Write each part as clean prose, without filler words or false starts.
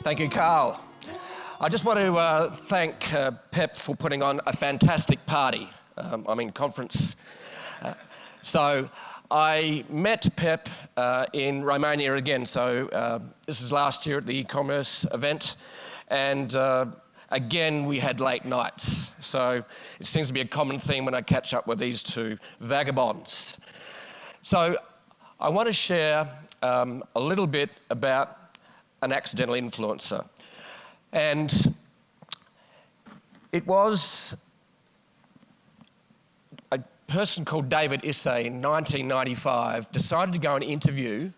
Thank you, Carl. I just want to thank Pep for putting on a fantastic party, conference. So I met Pep in Romania again. So this is last year at the e-commerce event. And again, we had late nights. So it seems to be a common theme when I catch up with these two vagabonds. So I want to share a little bit about an accidental influencer. And it was a person called David Issei in 1995 decided to go and interview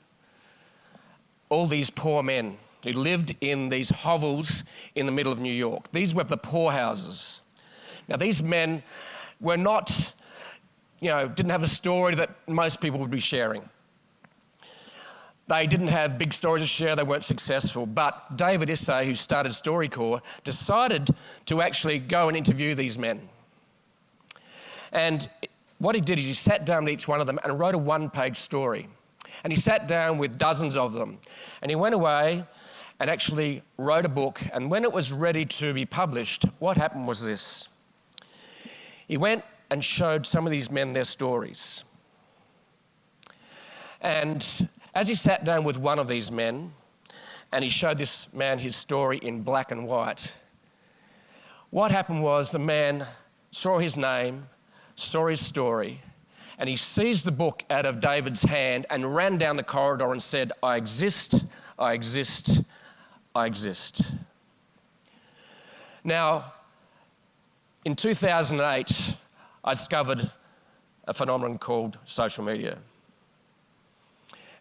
all these poor men who lived in these hovels in the middle of New York. These were the poorhouses. Now, these men were not, didn't have a story that most people would be sharing. They didn't have big stories to share, they weren't successful. But David Issei, who started StoryCorps, decided to actually go and interview these men. And what he did is he sat down with each one of them and wrote a one-page story. And he sat down with dozens of them. And he went away and actually wrote a book. And when it was ready to be published, what happened was this. He went and showed some of these men their stories. And as he sat down with one of these men, and he showed this man his story in black and white, what happened was the man saw his name, saw his story, and he seized the book out of David's hand and ran down the corridor and said, "I exist, I exist, I exist." Now, in 2008, I discovered a phenomenon called social media.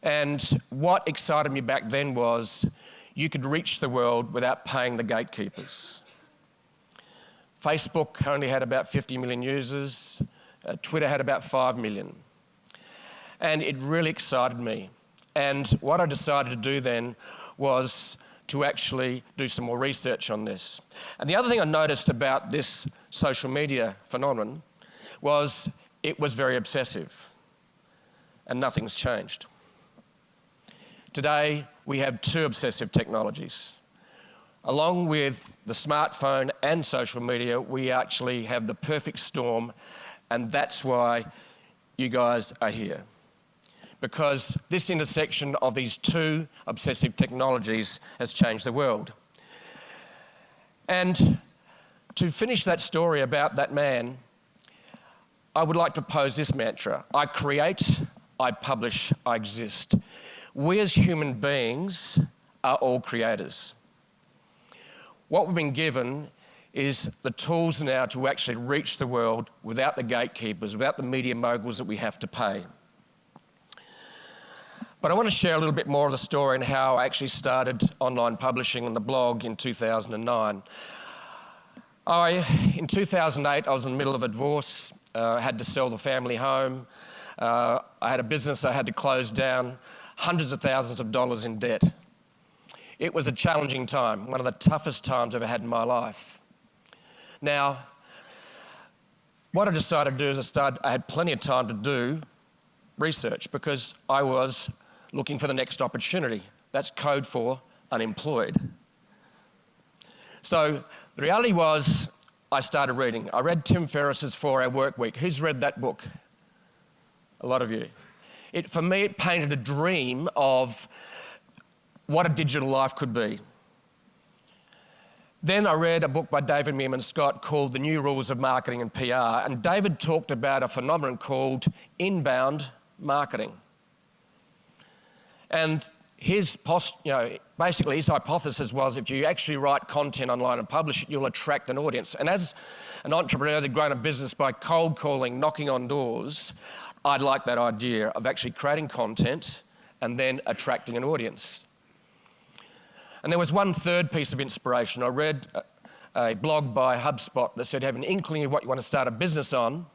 And what excited me back then was you could reach the world without paying the gatekeepers. Facebook only had about 50 million users. Twitter had about 5 million. And it really excited me. And what I decided to do then was to actually do some more research on this. And the other thing I noticed about this social media phenomenon was it was very obsessive. And nothing's changed. Today, we have two obsessive technologies. Along with the smartphone and social media, we actually have the perfect storm, and that's why you guys are here. Because this intersection of these two obsessive technologies has changed the world. And to finish that story about that man, I would like to pose this mantra. I create, I publish, I exist. We as human beings are all creators. What we've been given is the tools now to actually reach the world without the gatekeepers, without the media moguls that we have to pay. But I want to share a little bit more of the story and how I actually started online publishing on the blog in 2009. In 2008, I was in the middle of a divorce. I had to sell the family home. I had a business I had to close down. Hundreds of thousands of dollars in debt. It was a challenging time, one of the toughest times I've ever had in my life. Now, what I decided to do is I had plenty of time to do research because I was looking for the next opportunity. That's code for unemployed. So the reality was I started reading. I read Tim Ferriss's 4-Hour Workweek. Who's read that book? A lot of you. For me, it painted a dream of what a digital life could be. Then I read a book by David Meerman Scott called The New Rules of Marketing and PR, and David talked about a phenomenon called inbound marketing. And basically his hypothesis was if you actually write content online and publish it, you'll attract an audience. And as an entrepreneur that grown a business by cold calling, knocking on doors, I'd like that idea of actually creating content and then attracting an audience. And there was one third piece of inspiration. I read a blog by HubSpot that said, have an inkling of what you want to start a business on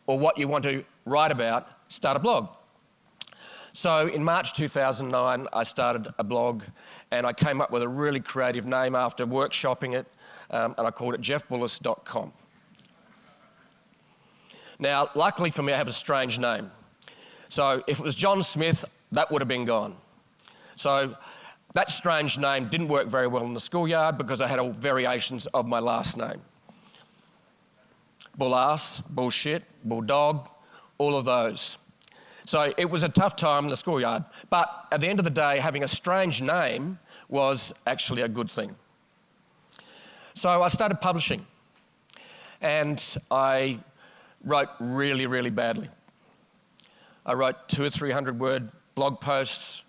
or what you want to write about, start a blog. So in March 2009, I started a blog and I came up with a really creative name after workshopping it, and I called it jeffbullas.com. Now, luckily for me, I have a strange name. So if it was John Smith, that would have been gone. So That strange name didn't work very well in the schoolyard because I had all variations of my last name. Bullas, bullshit, bulldog, all of those. So it was a tough time in the schoolyard. But at the end of the day, having a strange name was actually a good thing. So I started publishing. And I wrote really, really badly. I wrote 200 or 300 word blog posts,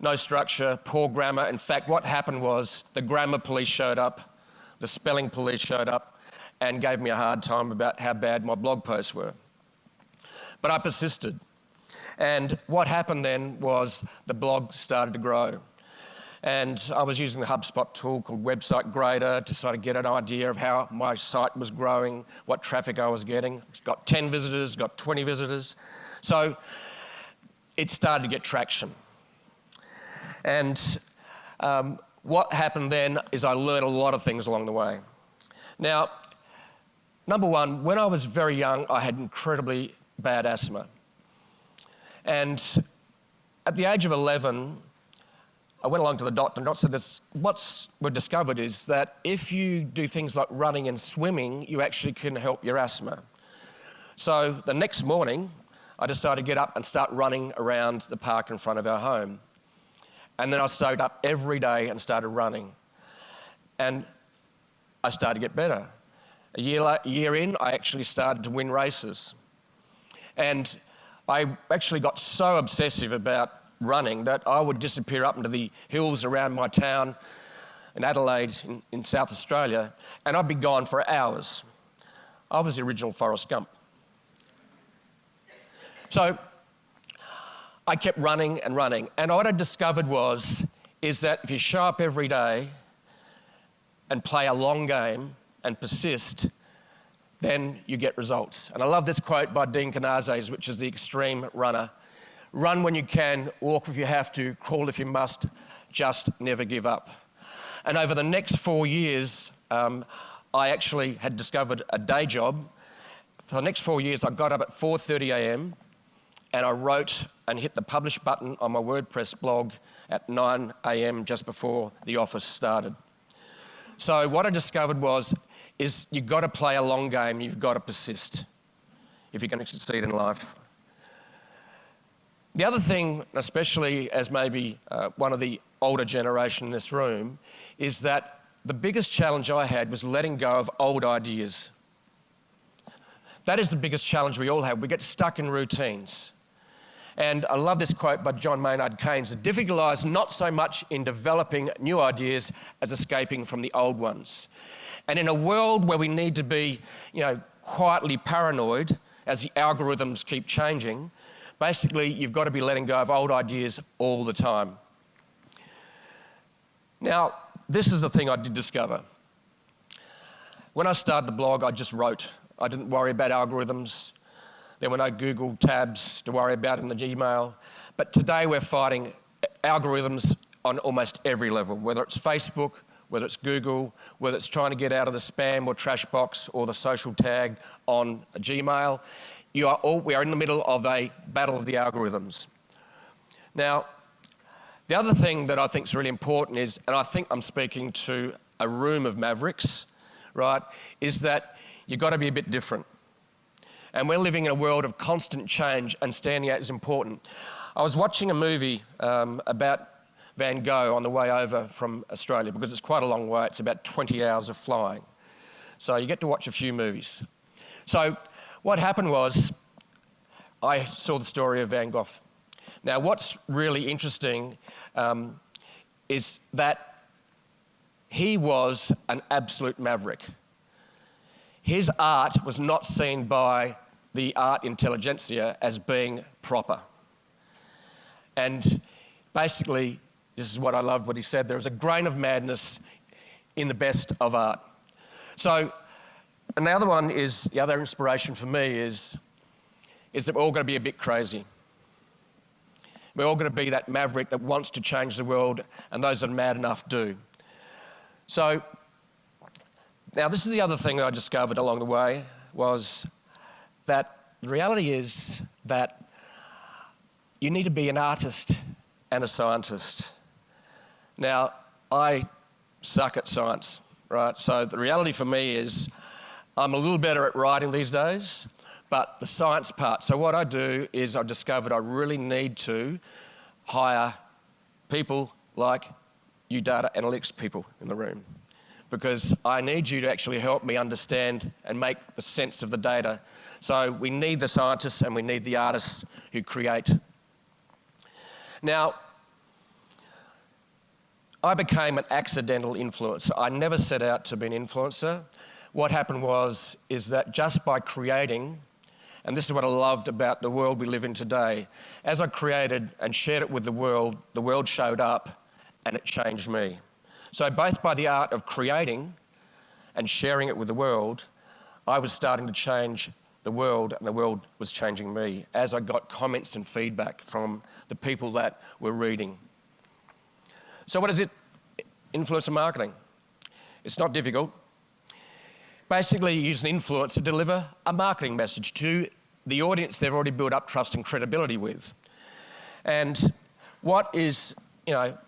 no structure, poor grammar. In fact, what happened was the grammar police showed up, the spelling police showed up, and gave me a hard time about how bad my blog posts were. But I persisted. And what happened then was the blog started to grow. And I was using the HubSpot tool called Website Grader to sort of get an idea of how my site was growing, what traffic I was getting. It's got 10 visitors, got 20 visitors. So it started to get traction. And what happened then is I learned a lot of things along the way. Now, number one, when I was very young, I had incredibly bad asthma. And at the age of 11, I went along to the doctor and the doctor said, what's we discovered is that if you do things like running and swimming, you actually can help your asthma. So the next morning, I decided to get up and start running around the park in front of our home. And then I stayed up every day and started running. And I started to get better. A year in, I actually started to win races. And I actually got so obsessive about running that I would disappear up into the hills around my town in Adelaide in South Australia, and I'd be gone for hours. I was the original Forrest Gump. So I kept running and running, and what I discovered is that if you show up every day and play a long game and persist, then you get results. And I love this quote by Dean Karnazes, which is the extreme runner. Run when you can, walk if you have to, crawl if you must, just never give up. And over the next 4 years, I actually had discovered a day job. For the next 4 years, I got up at 4:30 a.m. and I wrote and hit the publish button on my WordPress blog at 9 a.m. just before the office started. So what I discovered is you've got to play a long game, you've got to persist if you're going to succeed in life. The other thing, especially as maybe one of the older generation in this room, is that the biggest challenge I had was letting go of old ideas. That is the biggest challenge we all have. We get stuck in routines. And I love this quote by John Maynard Keynes: the difficulty lies not so much in developing new ideas as escaping from the old ones. And in a world where we need to be, quietly paranoid as the algorithms keep changing, basically you've got to be letting go of old ideas all the time. Now, this is the thing I did discover. When I started the blog, I just wrote. I didn't worry about algorithms. There were no Google tabs to worry about in the Gmail. But today we're fighting algorithms on almost every level, whether it's Facebook, whether it's Google, whether it's trying to get out of the spam or trash box or the social tag on a Gmail. We are in the middle of a battle of the algorithms. Now, the other thing that I think is really important is, and I think I'm speaking to a room of mavericks, right, is that you've got to be a bit different. And we're living in a world of constant change, and standing out is important. I was watching a movie about Van Gogh on the way over from Australia, because it's quite a long way. It's about 20 hours of flying. So you get to watch a few movies. So what happened was I saw the story of Van Gogh. Now, what's really interesting is that he was an absolute maverick. His art was not seen by the art intelligentsia as being proper. And basically, this is what I loved what he said: there is a grain of madness in the best of art. So another one is, the other inspiration for me is that we're all going to be a bit crazy. We're all going to be that maverick that wants to change the world, and those that are mad enough do. So now this is the other thing that I discovered along the way, was that the reality is that you need to be an artist and a scientist. Now, I suck at science, right? So the reality for me is I'm a little better at writing these days, but the science part. So what I do is I've discovered I really need to hire people like you data analytics people in the room, because I need you to actually help me understand and make the sense of the data. So we need the scientists and we need the artists who create. Now, I became an accidental influencer. I never set out to be an influencer. What happened is that just by creating, and this is what I loved about the world we live in today, as I created and shared it with the world showed up and it changed me. So both by the art of creating and sharing it with the world, I was starting to change the world and the world was changing me as I got comments and feedback from the people that were reading. So what is it? Influencer marketing. It's not difficult. Basically, you use an influencer to deliver a marketing message to the audience they've already built up trust and credibility with. And what is,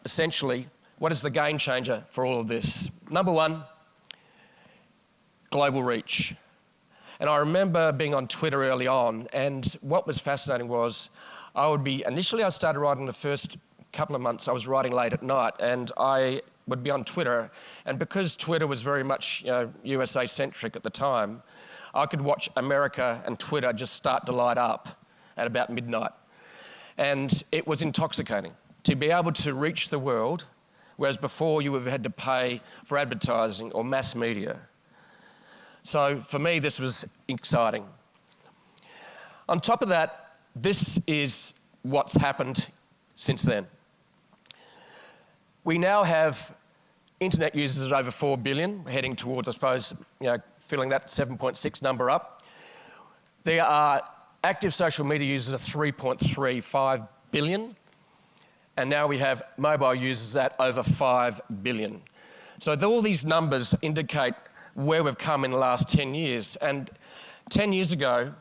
essentially, what is the game changer for all of this? Number one, global reach. And I remember being on Twitter early on, and what was fascinating was initially I started writing the first couple of months, I was writing late at night, and I would be on Twitter, and because Twitter was very much USA-centric at the time, I could watch America and Twitter just start to light up at about midnight. And it was intoxicating to be able to reach the world, whereas before you would have had to pay for advertising or mass media. So for me, this was exciting. On top of that, this is what's happened since then. We now have internet users over 4 billion, heading towards, I suppose, filling that 7.6 number up. There are active social media users of 3.35 billion, and now we have mobile users at over 5 billion. So all these numbers indicate where we've come in the last 10 years. And 10 years ago,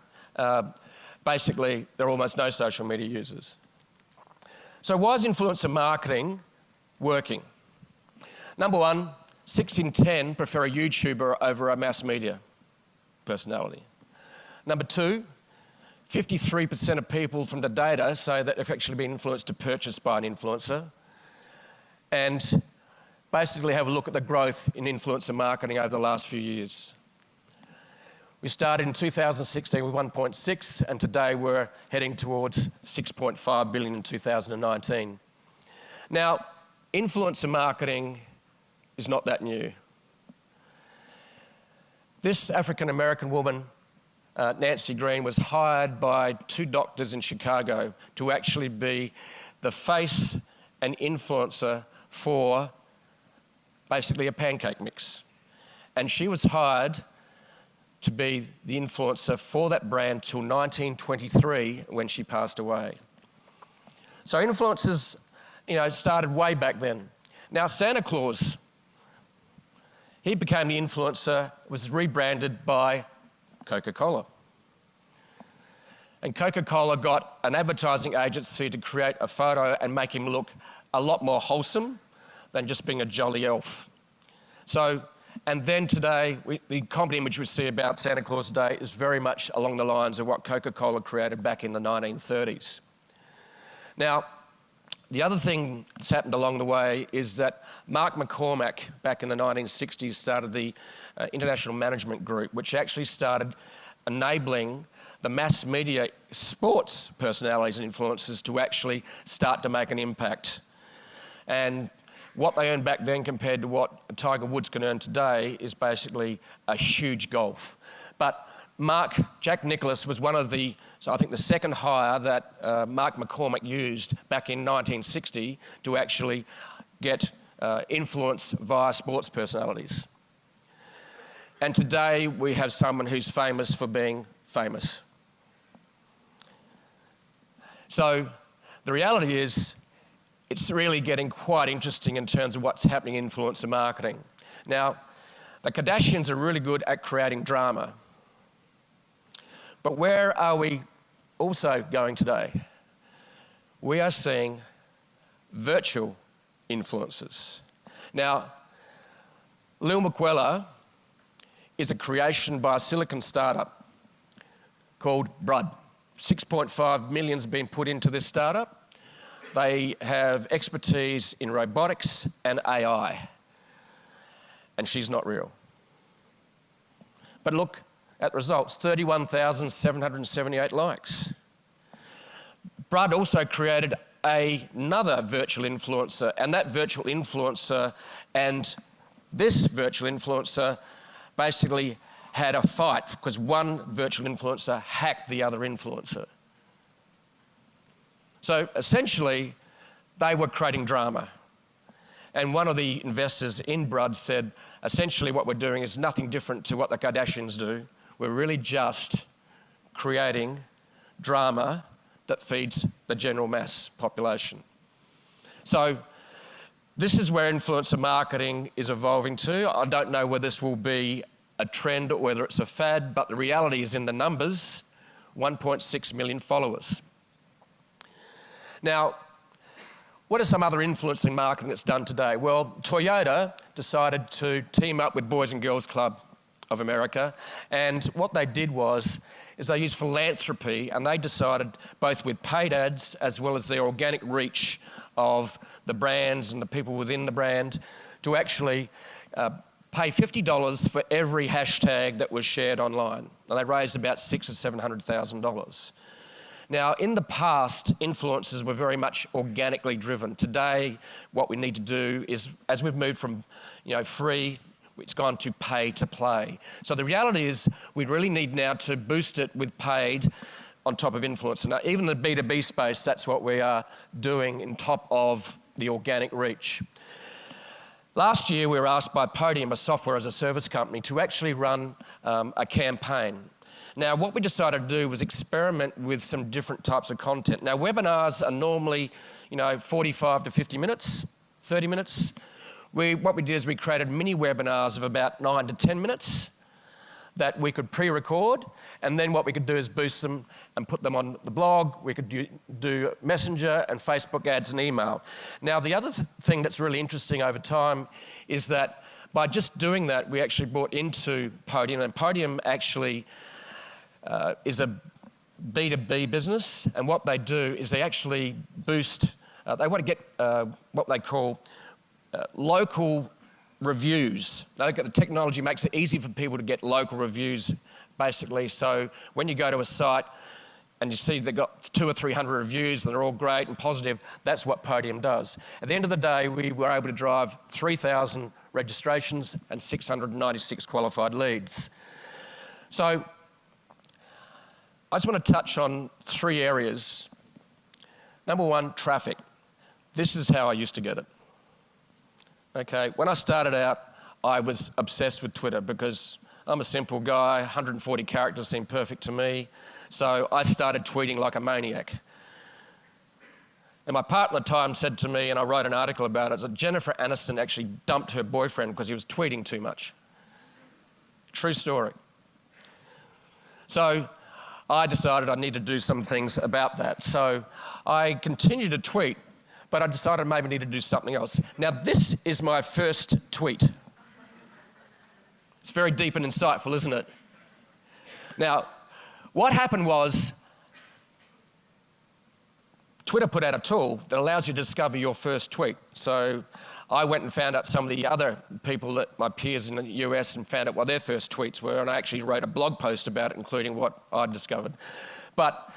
basically, there were almost no social media users. So why is influencer marketing working? Number one, 6 in 10 prefer a YouTuber over a mass media personality. Number two, 53% of people from the data say that they've actually been influenced to purchase by an influencer. And basically have a look at the growth in influencer marketing over the last few years. We started in 2016 with 1.6, and today we're heading towards 6.5 billion in 2019. Now, influencer marketing is not that new. This African-American woman, Nancy Green, was hired by 2 doctors in Chicago to actually be the face and influencer for basically a pancake mix. And she was hired to be the influencer for that brand till 1923 when she passed away. So influencers, started way back then. Now Santa Claus, he became the influencer, was rebranded by Coca-Cola. And Coca-Cola got an advertising agency to create a photo and make him look a lot more wholesome than just being a jolly elf. So, and then today, the common image we see about Santa Claus today is very much along the lines of what Coca-Cola created back in the 1930s. Now, the other thing that's happened along the way is that Mark McCormack, back in the 1960s, started the International Management Group, which actually started enabling the mass media sports personalities and influencers to actually start to make an impact. And what they earned back then compared to what Tiger Woods can earn today is basically a huge gulf. But Jack Nicklaus was one of the second hire that Mark McCormack used back in 1960 to actually get influence via sports personalities. And today we have someone who's famous for being famous. So the reality is, it's really getting quite interesting in terms of what's happening in influencer marketing. Now, the Kardashians are really good at creating drama. But where are we also going today? We are seeing virtual influencers. Now, Lil McQuella is a creation by a silicon startup called Brud. 6.5 million has been put into this startup. They have expertise in robotics and AI. And she's not real. But look at the results, 31,778 likes. Brud also created another virtual influencer, and that virtual influencer and this virtual influencer basically had a fight because one virtual influencer hacked the other influencer. So essentially, they were creating drama. And one of the investors in Brud said, essentially what we're doing is nothing different to what the Kardashians do. We're really just creating drama that feeds the general mass population. So this is where influencer marketing is evolving to. I don't know whether this will be a trend or whether it's a fad, but the reality is in the numbers, 1.6 million followers. Now, what are some other influencing marketing that's done today? Well, Toyota decided to team up with Boys and Girls Club of America, and what they did was they used Philanthropy, and they decided, both with paid ads as well as the organic reach of the brands and the people within the brand, to actually pay $50 for every hashtag that was shared online. And they raised about $600,000 or $700,000. Now, in the past, influencers were very much organically driven. Today, what we need to do is, as we've moved from free, it's gone to pay to play. So the reality is we really need now to boost it with paid on top of influencer. Now, even the B2B space, that's what we are doing on top of the organic reach. Last year, we were asked by Podium, a software as a service company, to actually run a campaign. Now, what we decided to do was experiment with some different types of content. Now, webinars are normally, 45 to 50 minutes, 30 minutes. What we did is we created mini webinars of about 9 to 10 minutes that we could pre-record, and then what we could do is boost them and put them on the blog. We could do Messenger and Facebook ads and email. Now, the other thing that's really interesting over time is that by just doing that, we actually brought into Podium, and Podium actually is a B2B business, and what they do is they actually boost, they want to get what they call local reviews. Now, the technology makes it easy for people to get local reviews, basically. So when you go to a site and you see they've got 200 or 300 reviews and they're all great and positive, that's what Podium does. At the end of the day, we were able to drive 3,000 registrations and 696 qualified leads. So I just want to touch on 3 areas. Number 1, traffic. This is how I used to get it. Okay, when I started out, I was obsessed with Twitter because I'm a simple guy, 140 characters seemed perfect to me. So I started tweeting like a maniac. And my partner at the time said to me, and I wrote an article about it, that Jennifer Aniston actually dumped her boyfriend because he was tweeting too much. True story. So I decided I need to do some things about that. So I continued to tweet, but I decided maybe I need to do something else. Now, this is my first tweet. It's very deep and insightful, isn't it? Now, what happened was Twitter put out a tool that allows you to discover your first tweet. So I went and found out some of the other people, that my peers in the US, and found out what their first tweets were, and I actually wrote a blog post about it, including what I'd discovered. But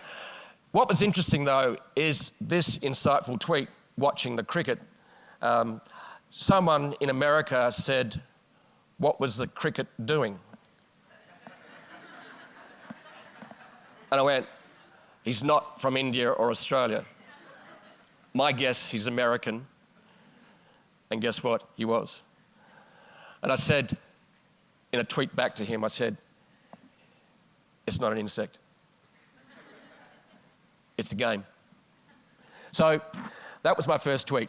what was interesting, though, is this insightful tweet, watching the cricket. Someone in America said, "What was the cricket doing?" And I went, "He's not from India or Australia. My guess, he's American." And guess what? He was. And I said, in a tweet back to him, I said, "It's not an insect. It's a game." So that was my first tweet.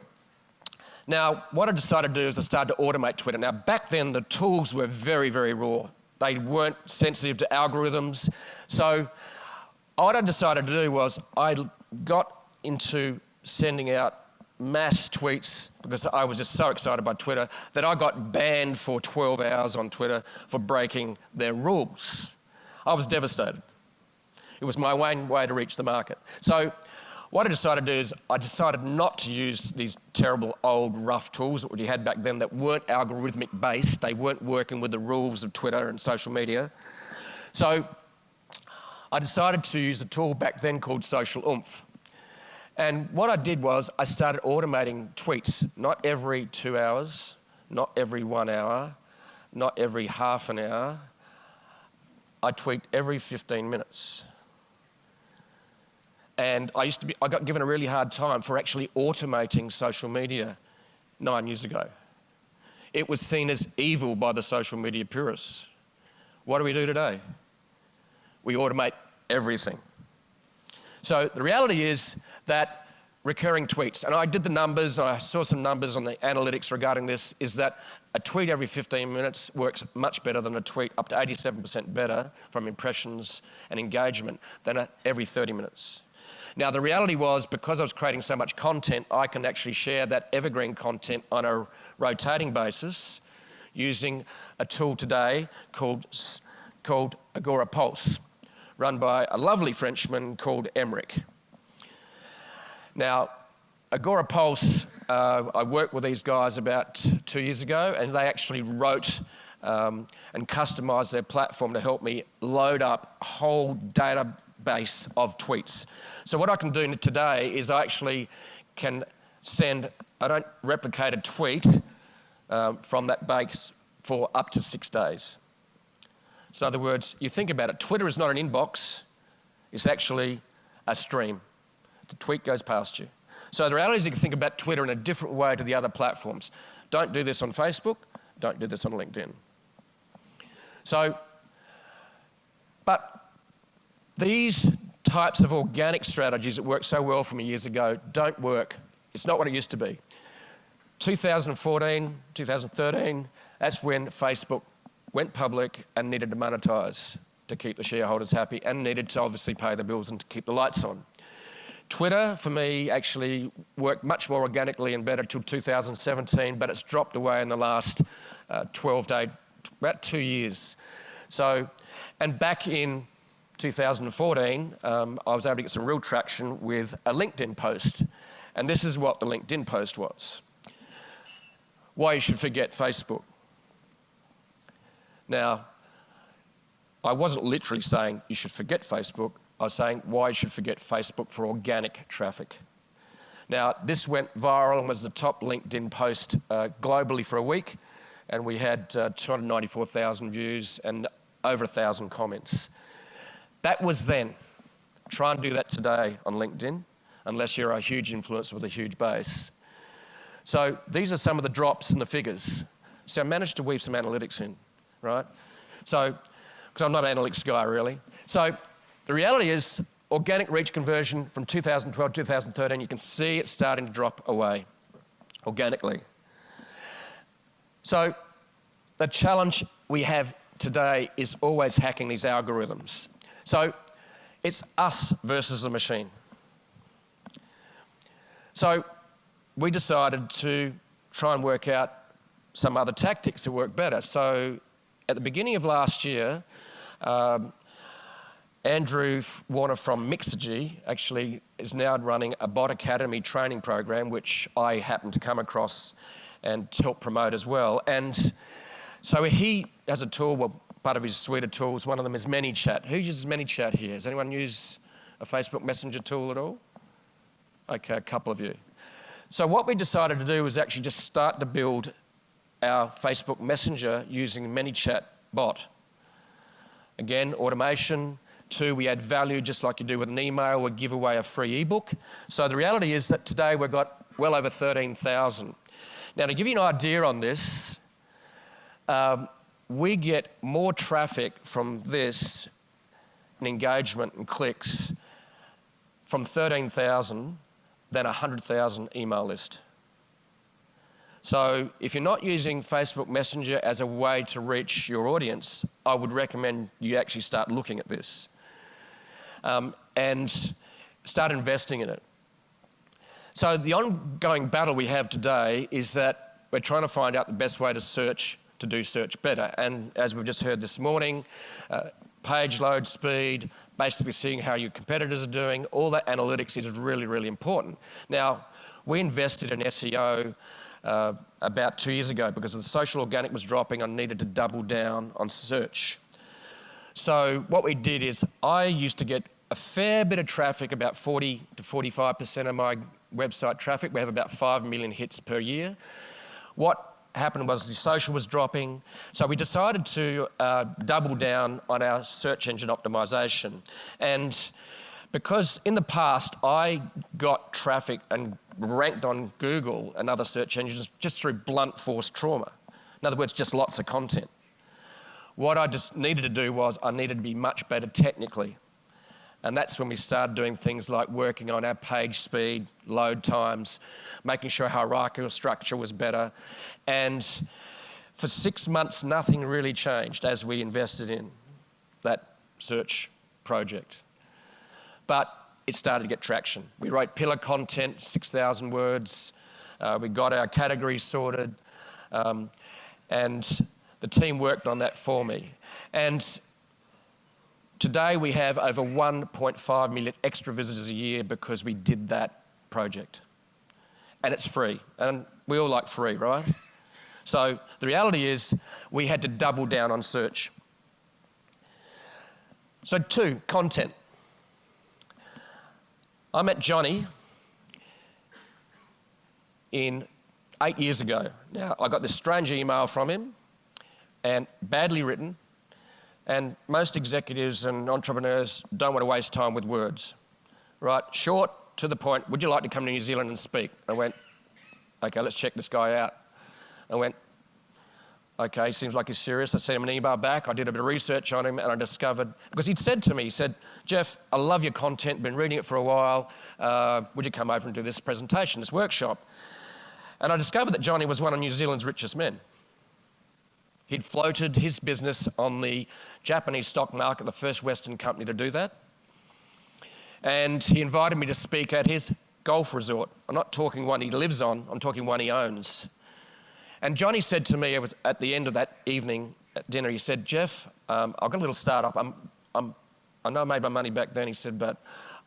Now, what I decided to do is I started to automate Twitter. Now, back then, the tools were very, very raw. They weren't sensitive to algorithms. So what I decided to do was I got into sending out mass tweets because I was just so excited by Twitter that I got banned for 12 hours on Twitter for breaking their rules. I was devastated. It was my one way to reach the market. So what I decided to do is I decided not to use these terrible old rough tools that we had back then that weren't algorithmic based. They weren't working with the rules of Twitter and social media. So I decided to use a tool back then called Social Oomph. And what I did was I started automating tweets, not every 2 hours, not every 1 hour, not every half an hour. I tweet every 15 minutes. And I got given a really hard time for actually automating social media 9 years ago. It was seen as evil by the social media purists. What do we do today? We automate everything. So the reality is that recurring tweets, and I did the numbers, and I saw some numbers on the analytics regarding this, is that a tweet every 15 minutes works much better than a tweet, up to 87% better from impressions and engagement than every 30 minutes. Now, the reality was, because I was creating so much content, I can actually share that evergreen content on a rotating basis using a tool today called Agora Pulse, run by a lovely Frenchman called Emmerich. Now, Agora Pulse, I worked with these guys about 2 years ago, and they actually wrote and customized their platform to help me load up a whole database of tweets. So what I can do today is I actually can I don't replicate a tweet from that base for up to 6 days. So in other words, you think about it, Twitter is not an inbox, it's actually a stream. The tweet goes past you. So the reality is you can think about Twitter in a different way to the other platforms. Don't do this on Facebook, don't do this on LinkedIn. So, but these types of organic strategies that worked so well for me years ago don't work. It's not what it used to be. 2014, 2013, that's when Facebook went public and needed to monetize to keep the shareholders happy and needed to obviously pay the bills and to keep the lights on. Twitter, for me, actually worked much more organically and better till 2017, but it's dropped away in the last about 2 years. So, and back in 2014, I was able to get some real traction with a LinkedIn post. And this is what the LinkedIn post was. Why you should forget Facebook. Now, I wasn't literally saying you should forget Facebook. I was saying why you should forget Facebook for organic traffic. Now, this went viral and was the top LinkedIn post globally for a week, and we had 294,000 views and over 1,000 comments. That was then. Try and do that today on LinkedIn, unless you're a huge influencer with a huge base. So these are some of the drops and the figures. So I managed to weave some analytics in, right? So, because I'm not an analytics guy really. So the reality is organic reach conversion from 2012 to 2013, you can see it starting to drop away organically. So the challenge we have today is always hacking these algorithms. So it's us versus the machine. So we decided to try and work out some other tactics that work better. So at the beginning of last year, Andrew Warner from Mixergy actually is now running a Bot Academy training program, which I happened to come across and help promote as well. And so he has a tool, well, part of his suite of tools, one of them is ManyChat. Who uses ManyChat here? Does anyone use a Facebook Messenger tool at all? Okay, a couple of you. So what we decided to do was actually just start to build our Facebook Messenger using ManyChat bot. Again, automation. 2, we add value just like you do with an email. We give away a free ebook. So the reality is that today we've got well over 13,000. Now to give you an idea on this, we get more traffic from this and engagement and clicks from 13,000 than 100,000 email list. So if you're not using Facebook Messenger as a way to reach your audience, I would recommend you actually start looking at this and start investing in it. So the ongoing battle we have today is that we're trying to find out the best way to do search better. And as we've just heard this morning, page load speed, basically seeing how your competitors are doing, all that analytics is really, really important. Now, we invested in SEO about 2 years ago because the social organic was dropping. I needed to double down on search. So what we did is I used to get a fair bit of traffic, about 40 to 45% of my website traffic. We have about 5 million hits per year. What happened was the social was dropping, so we decided to double down on our search engine optimization. And because in the past I got traffic and ranked on Google and other search engines just through blunt force trauma. In other words, just lots of content. What I just needed to do was I needed to be much better technically. And that's when we started doing things like working on our page speed, load times, making sure hierarchical structure was better. And for 6 months, nothing really changed as we invested in that search project. But it started to get traction. We wrote pillar content, 6,000 words. We got our categories sorted. And the team worked on that for me. And today we have over 1.5 million extra visitors a year because we did that project. And it's free. And we all like free, right? So the reality is we had to double down on search. So 2, content. I met Johnny 8 years ago. Now, I got this strange email from him, and badly written, and most executives and entrepreneurs don't want to waste time with words, right? Short, to the point, would you like to come to New Zealand and speak? I went, okay, let's check this guy out. I went, okay, seems like he's serious. I sent him an email back. I did a bit of research on him, and I discovered, because he'd said to me, he said, Jeff, I love your content, been reading it for a while. Would you come over and do this presentation, this workshop? And I discovered that Johnny was one of New Zealand's richest men. He'd floated his business on the Japanese stock market, the first Western company to do that. And he invited me to speak at his golf resort. I'm not talking one he lives on, I'm talking one he owns. And Johnny said to me, it was at the end of that evening at dinner, he said, Jeff, I've got a little startup. I know I made my money back then, he said, but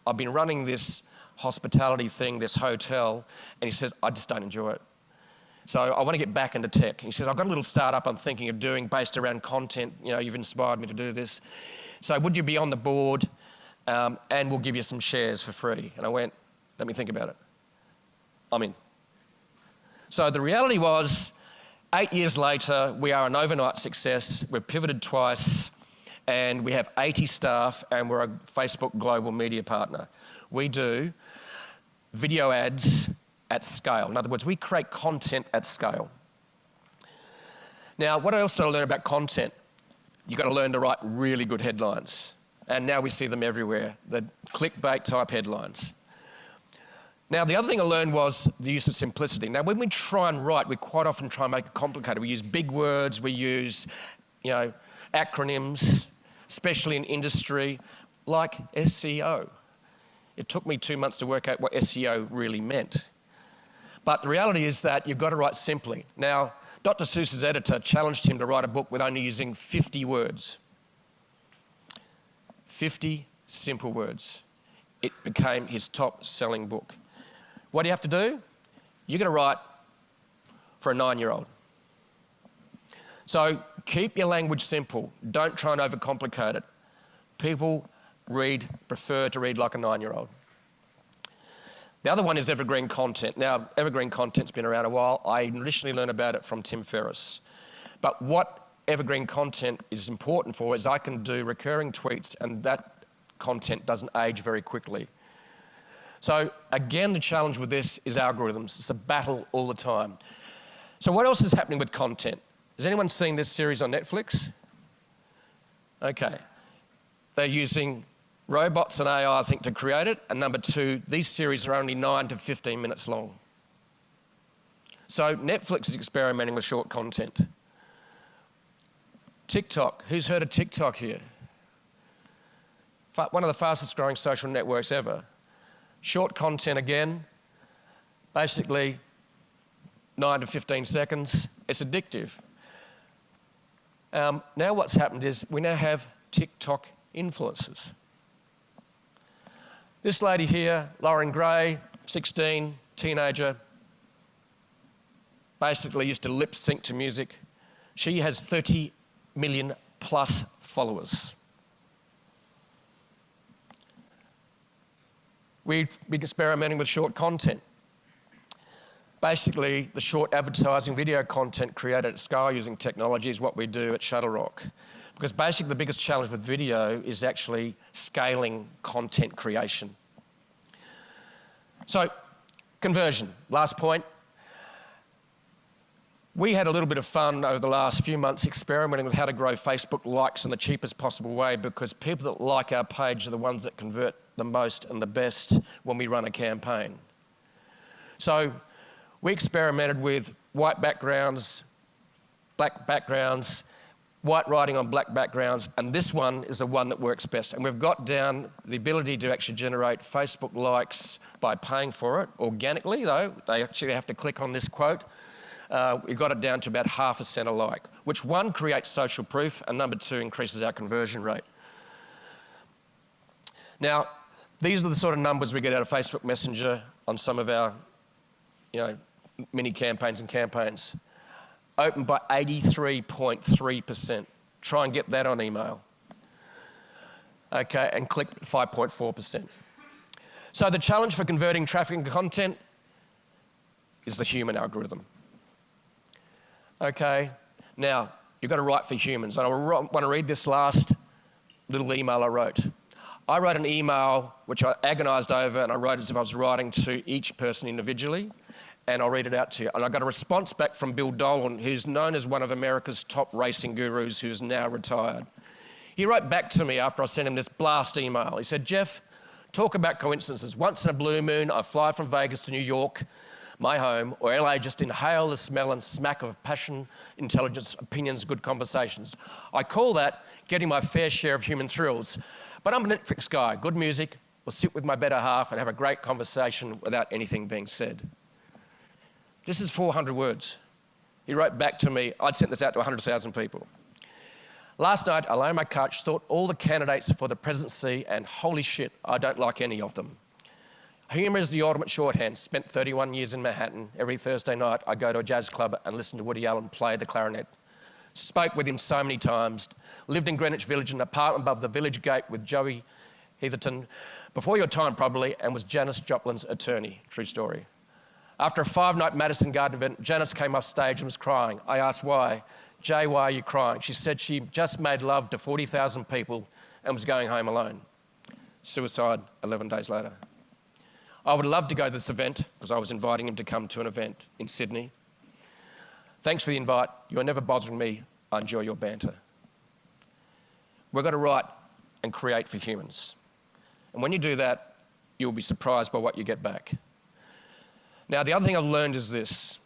I've been running this hospitality thing, this hotel, and he says, I just don't enjoy it. So I want to get back into tech. He said, I've got a little startup I'm thinking of doing based around content. You know, you've inspired me to do this. So would you be on the board and we'll give you some shares for free? And I went, let me think about it. I'm in. So the reality was, 8 years later, we are an overnight success. We've pivoted twice and we have 80 staff and we're a Facebook global media partner. We do video ads at scale. In other words, we create content at scale. Now, what else did I learn about content? You've got to learn to write really good headlines. And now we see them everywhere, the clickbait type headlines. Now, the other thing I learned was the use of simplicity. Now, when we try and write, we quite often try and make it complicated. We use big words, we use, acronyms, especially in industry, like SEO. It took me 2 months to work out what SEO really meant. But the reality is that you've got to write simply. Now, Dr. Seuss's editor challenged him to write a book with only using 50 words. 50 simple words. It became his top-selling book. What do you have to do? You're going to write for a 9-year-old. So keep your language simple. Don't try and overcomplicate it. People prefer to read like a 9-year-old. The other one is evergreen content. Now, evergreen content's been around a while. I initially learned about it from Tim Ferriss. But what evergreen content is important for is I can do recurring tweets and that content doesn't age very quickly. So again, the challenge with this is algorithms. It's a battle all the time. So what else is happening with content? Has anyone seen this series on Netflix? Okay. They're using robots and AI, I think, to create it. And number 2, these series are only 9 to 15 minutes long. So Netflix is experimenting with short content. TikTok, who's heard of TikTok here? One of the fastest growing social networks ever. Short content again, Basically, 9 to 15 seconds, it's addictive. Now what's happened is we now have TikTok influencers. This lady here, Lauren Gray, 16, teenager, basically used to lip sync to music. She has 30 million plus followers. We've been experimenting with short content. Basically, the short advertising video content created at scale using technology is what we do at Shuttle Rock. Because basically the biggest challenge with video is actually scaling content creation. So, conversion, last point. We had a little bit of fun over the last few months experimenting with how to grow Facebook likes in the cheapest possible way, because people that like our page are the ones that convert the most and the best when we run a campaign. So we experimented with white backgrounds, black backgrounds, white writing on black backgrounds, and this one is the one that works best. And we've got down the ability to actually generate Facebook likes by paying for it organically, though. They actually have to click on this quote. We got it down to about $0.005 a like, which one, creates social proof, and number two, increases our conversion rate. Now, these are the sort of numbers we get out of Facebook Messenger on some of our, mini campaigns and campaigns. Opened by 83.3%. Try and get that on email. Okay, and click 5.4%. So the challenge for converting traffic into content is the human algorithm. Okay, now, you've got to write for humans. And I want to read this last little email I wrote. I wrote an email which I agonised over, and I wrote as if I was writing to each person individually, and I'll read it out to you. And I got a response back from Bill Dolan, who's known as one of America's top racing gurus, who's now retired. He wrote back to me after I sent him this blast email. He said, "Jeff, talk about coincidences. Once in a blue moon, I fly from Vegas to New York, my home, or LA, just inhale the smell and smack of passion, intelligence, opinions, good conversations. I call that getting my fair share of human thrills. But I'm a Netflix guy, good music, will sit with my better half and have a great conversation without anything being said." This is 400 words. He wrote back to me, I'd sent this out to 100,000 people. "Last night, I lay on my couch, thought all the candidates for the presidency, and holy shit, I don't like any of them. Humour is the ultimate shorthand. Spent 31 years in Manhattan. Every Thursday night, I go to a jazz club and listen to Woody Allen play the clarinet. Spoke with him so many times. Lived in Greenwich Village in an apartment above the village gate with Joey Heatherton, before your time probably, and was Janis Joplin's attorney." True story. "After a 5-night Madison Garden event, Janis came off stage and was crying. I asked why. Jay, why are you crying? She said she just made love to 40,000 people and was going home alone. Suicide 11 days later. I would love to go to this event because I was inviting him to come to an event in Sydney. Thanks for the invite. You are never bothering me. I enjoy your banter." We've got to write and create for humans. And when you do that, you'll be surprised by what you get back. Now, the other thing I've learned is this.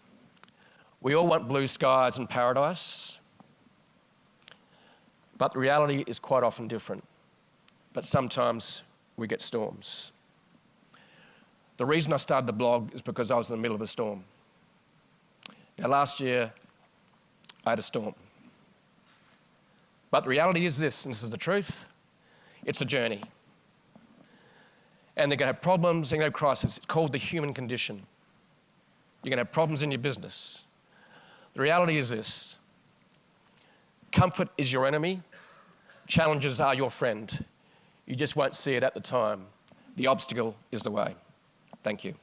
We all want blue skies and paradise, but the reality is quite often different. But sometimes we get storms. The reason I started the blog is because I was in the middle of a storm. Now, last year, I had a storm. But the reality is this, and this is the truth, it's a journey. And they're going to have problems, they're going to have crises. It's called the human condition. You're going to have problems in your business. The reality is this. Comfort is your enemy. Challenges are your friend. You just won't see it at the time. The obstacle is the way. Thank you.